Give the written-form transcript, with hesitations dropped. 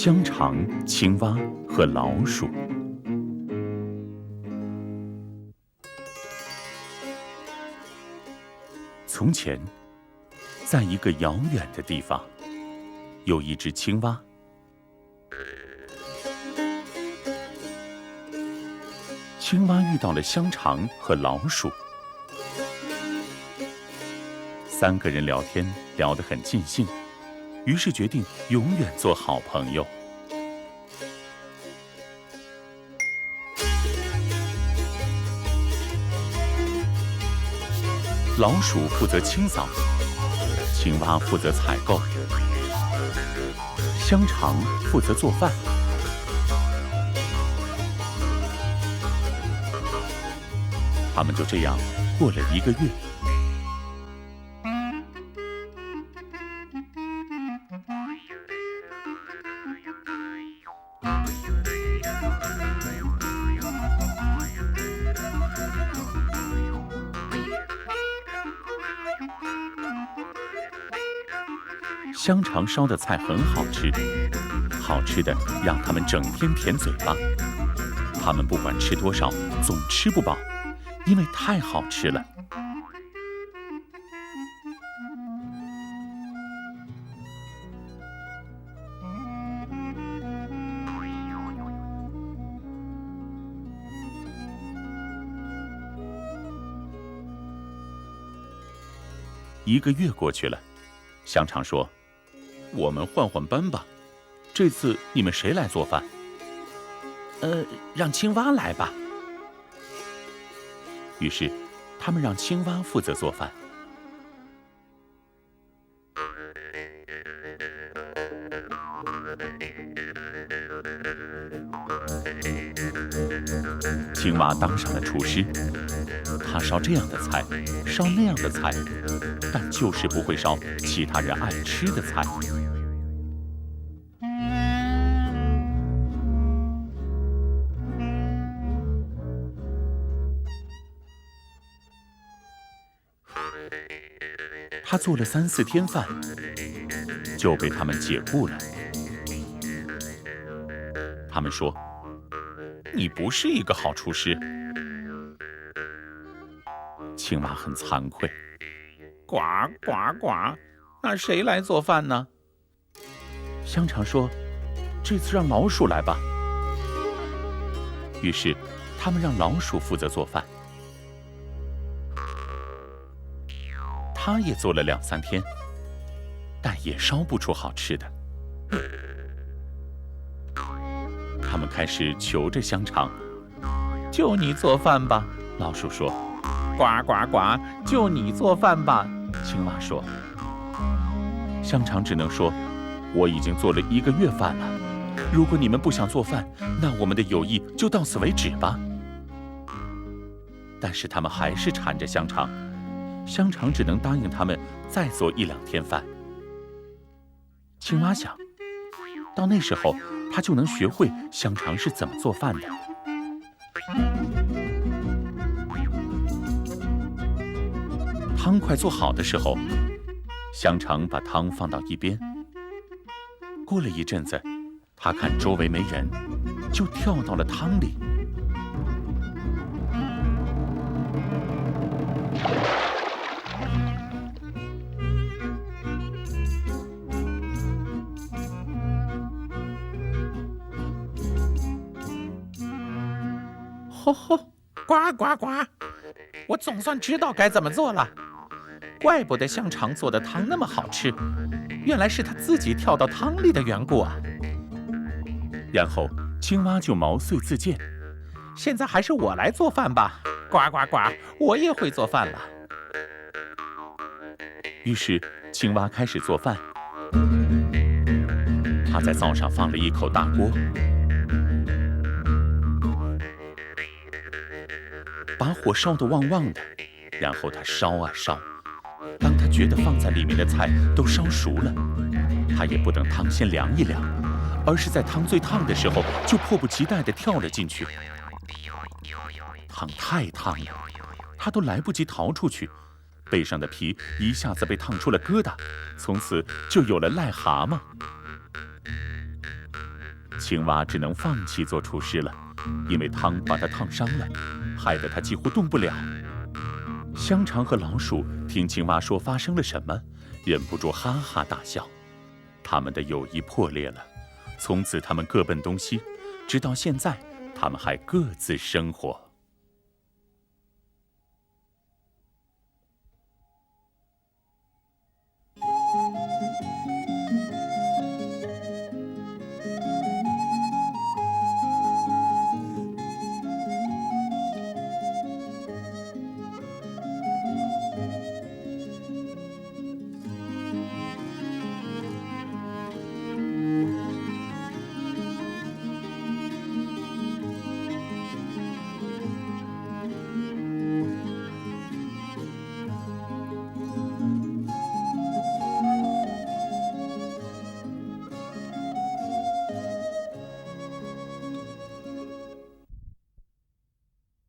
香肠、青蛙和老鼠。从前，在一个遥远的地方，有一只青蛙。青蛙遇到了香肠和老鼠，三个人聊天聊得很尽兴，于是决定永远做好朋友。老鼠负责清扫，青蛙负责采购，香肠负责做饭。他们就这样过了1个月。香肠烧的菜很好吃，好吃的让他们整天舔嘴巴。他们不管吃多少，总吃不饱，因为太好吃了。1个月过去了，香肠说：“我们换换班吧，这次你们谁来做饭？”让青蛙来吧。于是，他们让青蛙负责做饭。青蛙当上了厨师，他烧这样的菜，烧那样的菜，但就是不会烧其他人爱吃的菜。他做了3、4天饭，就被他们解雇了。他们说：“你不是一个好厨师。”青蛙很惭愧：“呱呱呱，那谁来做饭呢？”香肠说：“这次让老鼠来吧。”于是，他们让老鼠负责做饭。他也做了2、3天，但也烧不出好吃的。他们开始求着香肠：“就你做饭吧。”老鼠说：“呱呱呱，就你做饭吧。”青蛙说。香肠只能说：“我已经做了1个月饭了，如果你们不想做饭，那我们的友谊就到此为止吧。”但是他们还是缠着香肠。香肠只能答应他们再做1、2天饭。青蛙想，到那时候他就能学会香肠是怎么做饭的。汤快做好的时候，香肠把汤放到一边。过了一阵子，他看周围没人，就跳到了汤里。吼吼，呱呱呱！我总算知道该怎么做了。怪不得香肠做的汤那么好吃，原来是他自己跳到汤里的缘故啊。然后青蛙就毛遂自荐：“现在还是我来做饭吧。呱呱呱，我也会做饭了。”于是青蛙开始做饭。他在灶上放了一口大锅，把火烧得旺旺的，然后他烧啊烧。当他觉得放在里面的菜都烧熟了，他也不等汤先凉一凉，而是在汤最烫的时候就迫不及待地跳了进去。汤太烫了，他都来不及逃出去，背上的皮一下子被烫出了疙瘩，从此就有了癞蛤蟆。青蛙只能放弃做厨师了，因为汤把它烫伤了，害得它几乎动不了。香肠和老鼠听青蛙说发生了什么，忍不住哈哈大笑。他们的友谊破裂了，从此他们各奔东西，直到现在，他们还各自生活。